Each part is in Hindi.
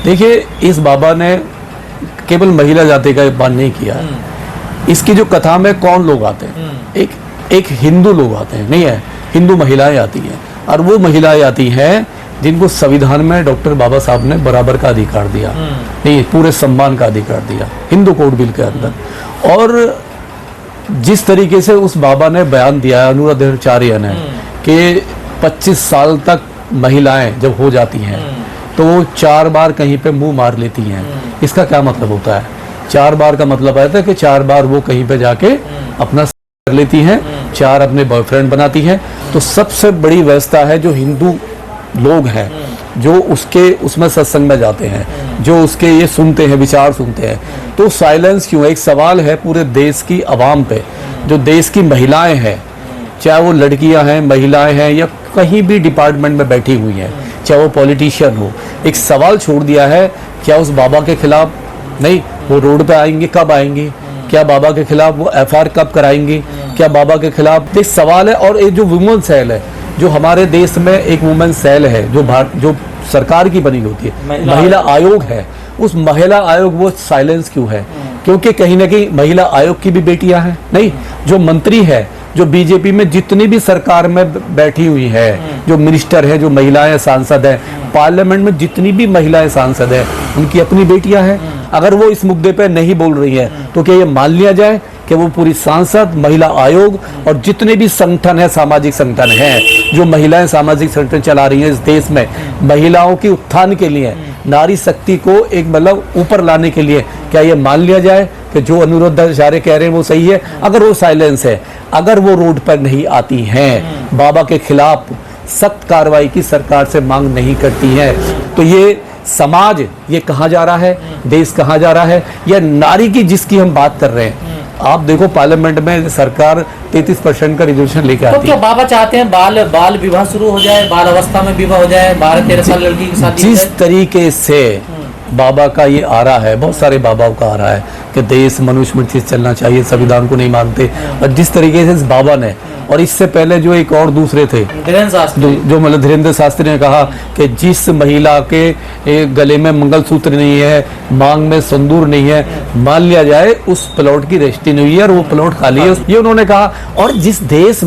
देखिए, इस बाबा ने केवल महिला जाति का बात नहीं किया। इसकी जो कथा में कौन लोग आते हैं, एक हिंदू लोग आते हैं, नहीं है, हिंदू महिलाएं आती हैं, और वो महिलाएं आती हैं जिनको संविधान में डॉक्टर बाबा साहब ने बराबर का अधिकार दिया, नहीं, पूरे सम्मान का अधिकार दिया हिंदू कोड बिल के अंदर। और जिस तरीके से उस बाबा ने बयान दिया अनुराधाचार्य ने कि 25 साल तक महिलाएं जब हो जाती हैं तो वो 4 बार कहीं पे मुंह मार लेती हैं। इसका क्या मतलब होता है? 4 बार का मतलब आता है कि 4 बार वो कहीं पे जाके अपना कर लेती हैं, 4 अपने बॉयफ्रेंड बनाती हैं। तो सबसे बड़ी व्यवस्था है जो हिंदू लोग हैं, जो उसमें सत्संग में जाते हैं, जो उसके ये सुनते हैं, विचार सुनते हैं, तो साइलेंस क्यों है? एक सवाल है पूरे देश की आवाम पे, जो देश की महिलाएं हैं, चाहे वो लड़कियां हैं, महिलाएं हैं, या कहीं भी डिपार्टमेंट में बैठी हुई हैं, चाहे वो पॉलिटिशियन हो, एक सवाल छोड़ दिया है, क्या उस बाबा के खिलाफ नहीं वो रोड पे आएंगे? कब आएंगे? क्या बाबा के खिलाफ वो एफआईआर कब कराएंगे? क्या बाबा के खिलाफ? एक सवाल है। और एक जो वुमेन सेल है, जो हमारे देश में एक वुमेन सेल है जो सरकार की बनी होती है, महिला आयोग है, उस महिला आयोग वो साइलेंस क्यों है? क्योंकि कहीं ना कहीं महिला आयोग की भी बेटियां हैं, नहीं, जो मंत्री है, जो बीजेपी में जितनी भी सरकार में बैठी हुई है, जो मिनिस्टर है, जो महिलाएं सांसद है, पार्लियामेंट में जितनी भी महिलाएं सांसद है, उनकी अपनी बेटियां हैं। अगर वो इस मुद्दे पे नहीं बोल रही है तो क्या ये मान लिया जाए कि वो पूरी सांसद, महिला आयोग और जितने भी संगठन है, सामाजिक संगठन हैं, जो महिलाएं सामाजिक संगठन चला रही हैं इस देश में महिलाओं के उत्थान के लिए, नारी शक्ति को एक मतलब ऊपर लाने के लिए, क्या ये मान लिया जाए कि जो अनुराधाचार्य कह रहे हैं वो सही है? अगर वो साइलेंस है, अगर वो रोड पर नहीं आती हैं, बाबा के खिलाफ सख्त कार्रवाई की सरकार से मांग नहीं करती हैं, तो ये समाज ये कहाँ जा रहा है, देश कहाँ जा रहा है? या नारी की जिसकी हम बात कर रहे हैं, आप देखो पार्लियामेंट में सरकार 33% का रिजर्वेशन लेके आती है। तो क्या बाबा चाहते हैं बाल विवाह शुरू हो जाए, बाल अवस्था में विवाह हो जाए, 12-13 साल लड़की की शादी? जिस तरीके से बाबा का ये आ रहा है, बहुत सारे बाबाओं का आ रहा है कि देश मनुष्य में चलना चाहिए, संविधान को नहीं मानते, और जिस तरीके से इस बाबा ने, और इससे पहले जो एक और दूसरे थे, जो मतलब धीरेन्द्र शास्त्री ने कहा कि जिस महिला के गले में मंगलसूत्र नहीं है, मांग में सिंदूर नहीं है, मान लिया जाए उस प्लॉट की रजिस्ट्री नहीं है और वो प्लॉट खाली है, ये उन्होंने कहा। और जिस देश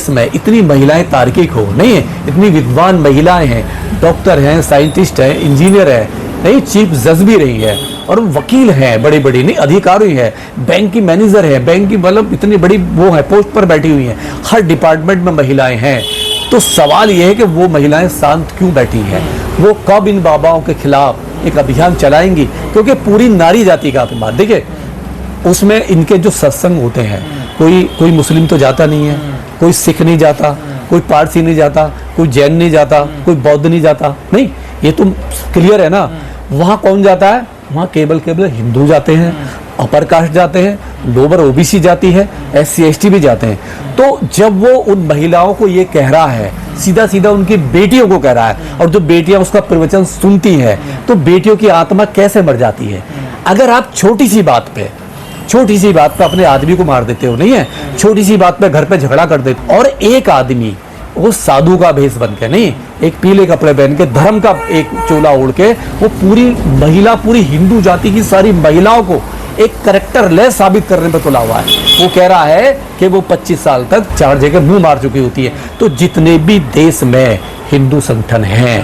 में इतनी महिलाएं तार्किक हो, नहीं है, इतनी विद्वान महिलाएं हैं, डॉक्टर हैं, साइंटिस्ट हैं, इंजीनियर है, नहीं, चीफ जज भी रही है, और वकील हैं, बड़ी बड़ी नहीं अधिकारी है, बैंक की मैनेजर है, बैंक की मतलब इतनी बड़ी वो है, पोस्ट पर बैठी हुई हैं, हर डिपार्टमेंट में महिलाएं हैं। तो सवाल ये है कि वो महिलाएं शांत क्यों बैठी हैं? वो कब इन बाबाओं के खिलाफ एक अभियान चलाएंगी? क्योंकि पूरी नारी जाति का अपमान, देखिए उसमें इनके जो सत्संग होते हैं, कोई मुस्लिम तो जाता नहीं है, कोई सिख नहीं जाता, कोई पारसी नहीं जाता, कोई जैन नहीं जाता, कोई बौद्ध नहीं जाता, नहीं, ये तो क्लियर है ना। वहाँ कौन जाता है? वहाँ केवल हिंदू जाते हैं, अपर कास्ट जाते हैं, लोअर ओबीसी जाती है, SC ST भी जाते हैं। तो जब वो उन महिलाओं को ये कह रहा है, सीधा सीधा उनकी बेटियों को कह रहा है, और जो बेटियां उसका प्रवचन सुनती है, तो बेटियों की आत्मा कैसे मर जाती है? अगर आप छोटी सी बात पे अपने आदमी को मार देते हो, नहीं है, छोटी सी बात पे घर पे झगड़ा कर देते, और एक आदमी वो साधु का भेष बन के, नहीं, एक पीले कपड़े पहन के, धर्म का एक चोला ओढ़ के, वो पूरी हिंदू जाति की सारी महिलाओं को एक कैरेक्टर लेस साबित करने पर तुला हुआ है। वो कह रहा है कि वो 25 साल तक 4 जगह मुंह मार चुकी होती है। तो जितने भी देश में हिंदू संगठन हैं,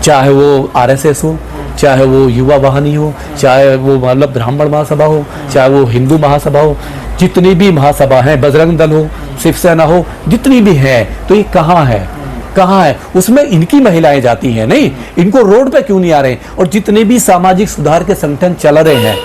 चाहे वो RSS हो, चाहे वो युवा वाहिनी हो, चाहे वो मतलब ब्राह्मण महासभा हो, चाहे वो हिंदू महासभा हो, जितनी भी महासभा है, बजरंग दल हो, शिवसेना हो, जितनी भी है, तो ये कहाँ है? उसमें इनकी महिलाएं जाती हैं, नहीं, इनको रोड पे क्यों नहीं आ रहे? और जितने भी सामाजिक सुधार के संगठन चल रहे हैं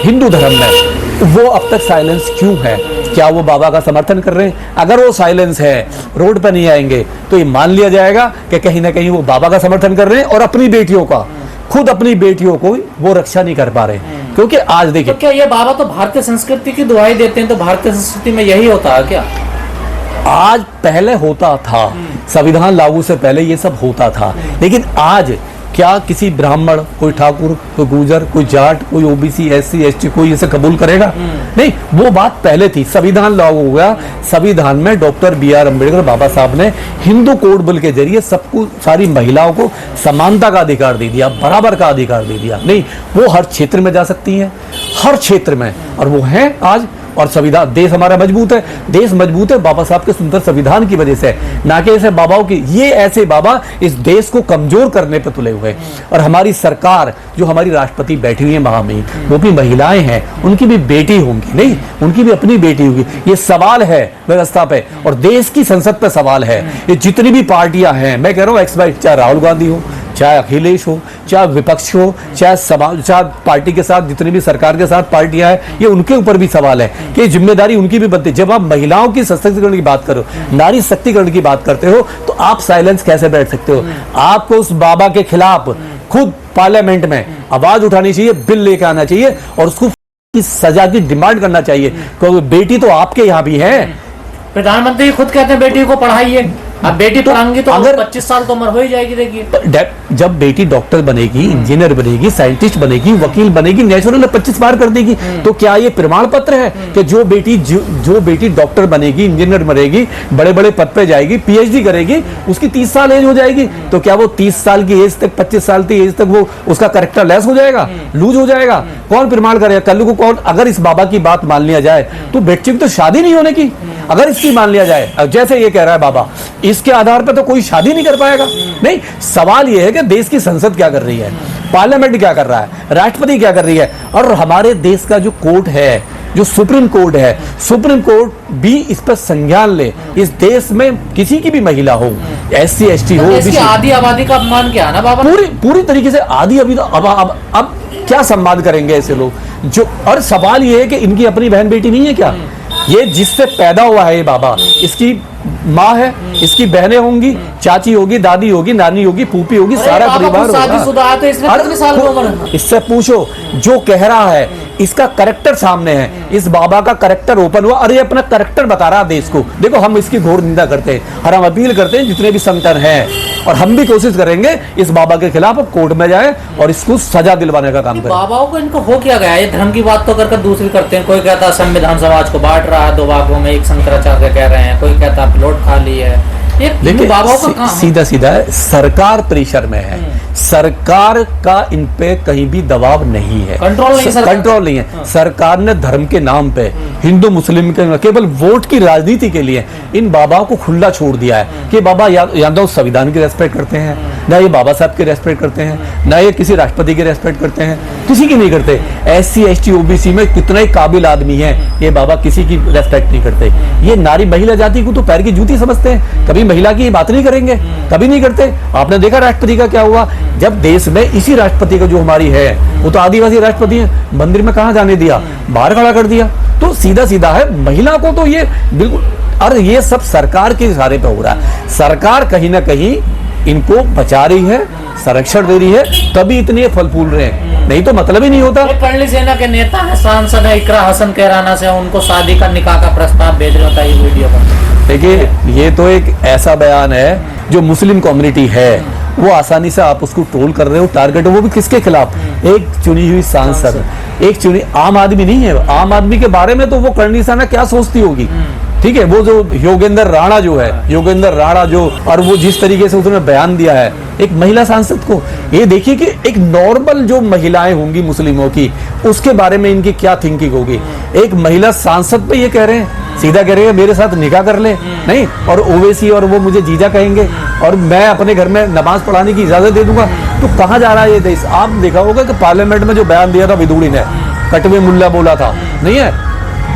हिंदू धर्म में, वो अब तक साइलेंस क्यों है? क्या वो बाबा का समर्थन कर रहे हैं? अगर वो साइलेंस है, रोड पे नहीं आएंगे, तो ये मान लिया जाएगा कि कहीं ना कहीं वो बाबा का समर्थन कर रहे हैं, और अपनी बेटियों को वो रक्षा नहीं कर पा रहे। क्योंकि आज देखिए, तो क्या ये बाबा तो भारतीय संस्कृति की दुहाई देते हैं, तो भारतीय संस्कृति में यही होता है क्या? आज पहले होता था, संविधान लागू से पहले ये सब होता था, लेकिन आज क्या किसी ब्राह्मण, कोई ठाकुर, कोई गुर्जर, कोई जाट, कोई ओबीसी, एससी, एसटी कोई इसे कबूल करेगा? नहीं, वो बात पहले थी। संविधान लागू हो गया, संविधान में डॉक्टर BR अम्बेडकर बाबा साहब ने हिंदू कोड बिल के जरिए सबको, सारी महिलाओं को समानता का अधिकार दे दिया, बराबर का अधिकार दे दिया। नहीं, वो हर क्षेत्र में जा सकती हैं, हर क्षेत्र में, और वो है आज। और संविधान, देश हमारा मजबूत है, देश मजबूत है बाबा साहब के सुंदर संविधान की वजह से, ना कि ऐसे बाबाओं की। ये ऐसे बाबा इस देश को कमजोर करने पे तुले हुए। और हमारी सरकार, जो हमारी राष्ट्रपति बैठी हुई है महामहिम, वो भी महिलाएं हैं, उनकी भी बेटी होंगी, नहीं, उनकी भी अपनी बेटी होगी। ये सवाल है व्यवस्था पे, और देश की संसद पे सवाल है। ये जितनी भी पार्टियां हैं, मैं कह रहा हूँ एक्स वाई, चाहे राहुल गांधी हो, चाहे अखिलेश हो, चाहे विपक्ष हो, चाहे पार्टी के साथ, जितनी भी सरकार के साथ पार्टियां हैं, ये उनके ऊपर भी सवाल है कि जिम्मेदारी उनकी भी बनती है। जब आप महिलाओं की सशक्तिकरण की बात करो, नारी शक्तिकरण की बात करते हो, तो आप साइलेंस कैसे बैठ सकते हो? आपको उस बाबा के खिलाफ खुद पार्लियामेंट में आवाज उठानी चाहिए, बिल लेकर आना चाहिए, और उसको की सजा की डिमांड करना चाहिए, क्योंकि बेटी तो आपके यहाँ भी है। प्रधानमंत्री खुद कहते हैं बेटी को पढ़ाइए। अब बेटी पढ़ाएंगी तो अगर 25 साल तो उम्र हो ही जाएगी। देखिए, जब बेटी डॉक्टर बनेगी, इंजीनियर बनेगी, साइंटिस्ट बनेगी, वकील बनेगी, नेचुरल 25 बार कर देगी, तो क्या ये प्रमाण पत्र है कि जो बेटी डॉक्टर बनेगी, इंजीनियर बनेगी, बड़े बड़े पद पे जाएगी, PhD करेगी, उसकी 30 साल एज हो जाएगी, तो क्या वो 30 साल की एज तक, 25 साल की एज तक वो उसका कैरेक्टर लेस हो जाएगा, लूज हो जाएगा? कौन प्रमाण करेगा? कल को कौन, अगर इस बाबा की बात मान लिया जाए तो बच्चे की तो शादी नहीं होने की, अगर इसकी मान लिया जाए, जैसे ये कह रहा है बाबा, इसके आधार पर तो कोई शादी नहीं कर पाएगा। नहीं, सवाल ये है कि देश की संसद क्या कर रही है, पार्लियामेंट क्या कर रहा है, राष्ट्रपति क्या कर रही है, और हमारे देश का जो कोर्ट है, जो सुप्रीम कोर्ट है, सुप्रीम कोर्ट भी इस पर संज्ञान ले। इस देश में किसी की भी महिला हो, SC ST हो, इसकी आधी आबादी का अपमान क्या है ना बाबा, पूरी तरीके से आधी। अभी अब क्या सम्मान करेंगे ऐसे लोग जो? और सवाल ये है कि इनकी अपनी बहन बेटी नहीं है क्या? ये जिससे पैदा हुआ है ये बाबा, इसकी माँ है, इसकी बहनें होंगी, चाची होगी, दादी होगी, नानी होगी, फूफी होगी, सारा परिवार होगा। इससे पूछो, जो कह रहा है इसका करेक्टर सामने है, इस बाबा का करेक्टर ओपन हुआ, अरे अपना करेक्टर बता रहा देश को। देखो, हम इसकी घोर निंदा करते हैं और हम अपील करते हैं जितने भी संगठन हैं, और हम भी कोशिश करेंगे इस बाबा के खिलाफ कोर्ट में जाए और इसको सजा दिलवाने का काम करें। बाबाओं को इनको हो क्या गया? ये धर्म की बात तो कर दूसरी करते हैं। कोई कहता है संविधान समाज को बांट रहा है 2 भागों में, एक शंकराचार्य कह रहे हैं, कोई कहता है प्लॉट खाली है। देखिए, सीधा है, सरकार प्रेशर में है, सरकार का इन पे कहीं भी दबाव नहीं है, कंट्रोल नहीं है। सरकार ने धर्म के नाम पे, हिंदू मुस्लिम के केवल वोट की राजनीति के लिए इन बाबाओं को खुला छोड़ दिया है कि बाबा या तो संविधान की रेस्पेक्ट करते हैं, ना ये बाबा साहब की रेस्पेक्ट करते हैं, ना ये किसी राष्ट्रपति की रेस्पेक्ट करते हैं, किसी की नहीं करते। SC ST OBC में कितना ही काबिल आदमी है, ये बाबा किसी की रेस्पेक्ट नहीं करते। ये नारी महिला जाति को तो पैर की जूती समझते हैं, कभी महिला की बात नहीं करेंगे, कभी नहीं करते। आपने देखा राष्ट्रपति का क्या हुआ, जब देश में इसी राष्ट्रपति का जो हमारी है, वो तो आदिवासी राष्ट्रपति है, मंदिर में कहां जाने दिया, बाहर खड़ा कर दिया। तो सीधा है, महिला को तो ये बिल्कुल, और ये सब सरकार के इशारे पे हो रहा है। सरकार कहीं ना कहीं इनको बचा रही है, संरक्षण दे रही है, तभी इतने फल फूल रहे हैं, नहीं तो मतलब ही नहीं होता। कर्नल सेना के नेता है, सांसद है इकरा हसन कैराना से, उनको शादी का निकाह का प्रस्ताव भेज रहा था ये वीडियो पर। देखिए, ये तो एक ऐसा बयान है जो मुस्लिम कम्युनिटी है, वो आसानी से आप उसको ट्रोल कर रहे हो, टारगेट हो, वो भी किसके खिलाफ? एक चुनी हुई सांसद, एक चुनी, आम आदमी नहीं है। आम आदमी के बारे में तो वो कर्नल सेना क्या सोचती होगी, ठीक है? वो जो योगेंद्र राणा जो है, योगेंद्र राणा जो, और वो जिस तरीके से उसने बयान दिया है एक महिला सांसद को, ये देखिए कि एक नॉर्मल जो महिलाएं होंगी मुस्लिमों की, उसके बारे में इनकी क्या थिंकिंग होगी। एक महिला सांसद पे ये कह रहे हैं, सीधा कह रहे हैं मेरे साथ निकाह कर ले, नहीं, और ओवैसी और वो मुझे जीजा कहेंगे, और मैं अपने घर में नमाज पढ़ाने की इजाजत दे दूंगा। तो कहाँ जा रहा है ये देश? आप देखा होगा कि पार्लियामेंट में जो बयान दिया था विदुड़ी ने, कटवे मुल्ला बोला था, नहीं है,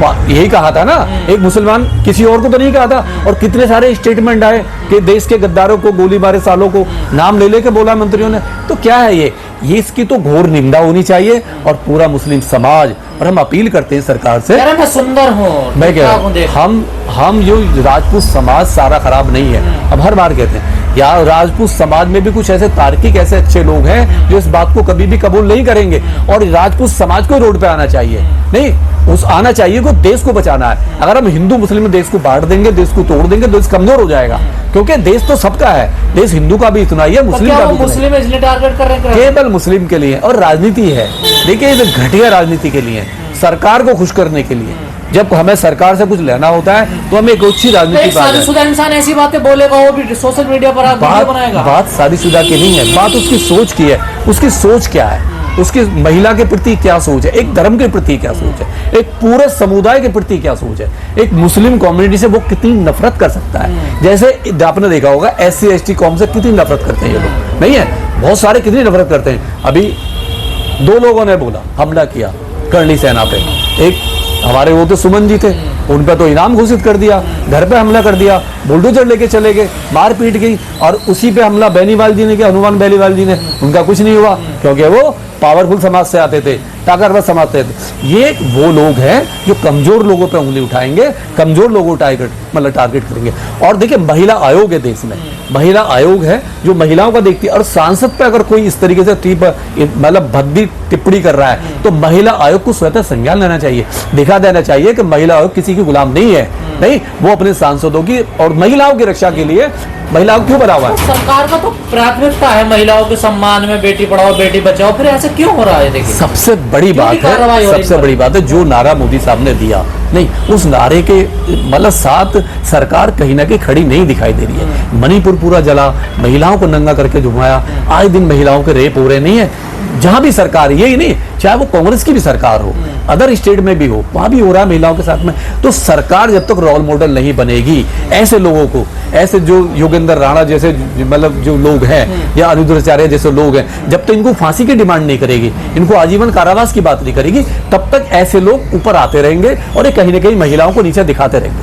यही कहा था ना, एक मुसलमान, किसी और को तो नहीं कहा था। और कितने सारे स्टेटमेंट आए कि देश के गद्दारों को, गोली मारे सालों को नाम ले लेके बोला मंत्रियों ने। तो क्या है ये इसकी तो घोर निंदा होनी चाहिए, और पूरा मुस्लिम समाज, और हम अपील करते हैं सरकार से, मैं सुंदर हूँ, मैं कह रहा हूँ, हम जो राजपूत समाज सारा खराब नहीं है, अब हर बार कहते हैं, या राजपूत समाज में भी कुछ ऐसे तार्किक, ऐसे अच्छे लोग हैं जो इस बात को कभी भी कबूल नहीं करेंगे, और राजपूत समाज को रोड पे आना चाहिए, नहीं उस आना चाहिए को देश को बचाना है। अगर हम हिंदू मुस्लिम देश को बांट देंगे, देश को तोड़ देंगे, देश कमजोर हो जाएगा, क्योंकि देश तो सबका है, देश हिंदू का भी इतना ही है, मुस्लिम का भी इतना ही मुस्लिम इसलिए टारगेट कर रहे हैं? केवल मुस्लिम के लिए, और राजनीति है, देखिए ये घटिया राजनीति के लिए, सरकार को खुश करने के लिए। जब हमें सरकार से कुछ लेना होता है तो हमें एक अच्छी राजनीति एक शादीशुदा इंसान ऐसी बातें बोलेगा, वो भी सोशल मीडिया पर वीडियो बनाएगा। बात शादीशुदा की नहीं है, बात उसकी सोच की है। उसकी सोच क्या है, उसकी महिला के प्रति क्या सोच है, एक धर्म के प्रति क्या सोच है, एक पूरे समुदाय के प्रति क्या सोच है, एक मुस्लिम कम्युनिटी से वो कितनी नफरत कर सकता है। जैसे आपने देखा होगा SC ST कौम से कितनी नफरत करते हैं ये लोग, नहीं है, बहुत सारे कितनी नफरत करते हैं। अभी 2 लोगों ने बोला, हमला किया करणी सेना पे, एक हमारे वो तो सुमन जी थे, उन पर तो इनाम घोषित कर दिया, घर पे हमला कर दिया, बुलडोजर लेके चले गए, मारपीट गई, और उसी पे हमला बेनीवाल जी ने किया, हनुमान बेनीवाल जी ने, उनका कुछ नहीं हुआ क्योंकि वो पावरफुल समाज से आते थे, ताकतवर समाज से आते। ये वो लोग हैं जो कमजोर लोगों पे उंगली उठाएंगे, कमजोर लोगों को टारगेट करेंगे। और देखिए महिला आयोग है देश में, महिला आयोग है जो महिलाओं का देखती है, और सांसद पे अगर कोई इस तरीके से भद्दी टिप्पणी कर रहा है तो महिला आयोग को स्वतः संज्ञान लेना चाहिए, दिखा देना चाहिए कि महिला आयोग किसी की गुलाम नहीं है, नहीं वो अपने सांसदों की और महिलाओं की रक्षा के लिए महिलाओं क्यों बना हुआ है। सरकार का तो प्राथमिकता है महिलाओं के सम्मान में, बेटी पढ़ाओ बेटी बचाओ, फिर ऐसा क्यों हो रहा है? देखिए सबसे बड़ी बात है जो नारा मोदी साहब ने दिया, नहीं उस नारे के साथ सरकार कहीं ना कहीं खड़ी नहीं दिखाई दे रही है। मणिपुर पूरा जला, महिलाओं को नंगा करके घुमाया, आज दिन महिलाओं के रेप हो रहे, नहीं है जहां भी सरकार, यही नहीं चाहे वो कांग्रेस की भी सरकार हो, अदर स्टेट में भी हो, वहां भी हो रहा है महिलाओं के साथ में। तो सरकार जब तक रोल मॉडल नहीं बनेगी ऐसे लोगों को, ऐसे जो योगेंद्र राणा जैसे जो लोग हैं या अनिरुद्धाचार्य जैसे लोग हैं, जब तक इनको फांसी की डिमांड नहीं करेगी, इनको आजीवन कारावास की बात नहीं करेगी, तब तक ऐसे लोग ऊपर आते रहेंगे और ये कहीं ना कहीं महिलाओं को नीचे दिखाते रहेंगे।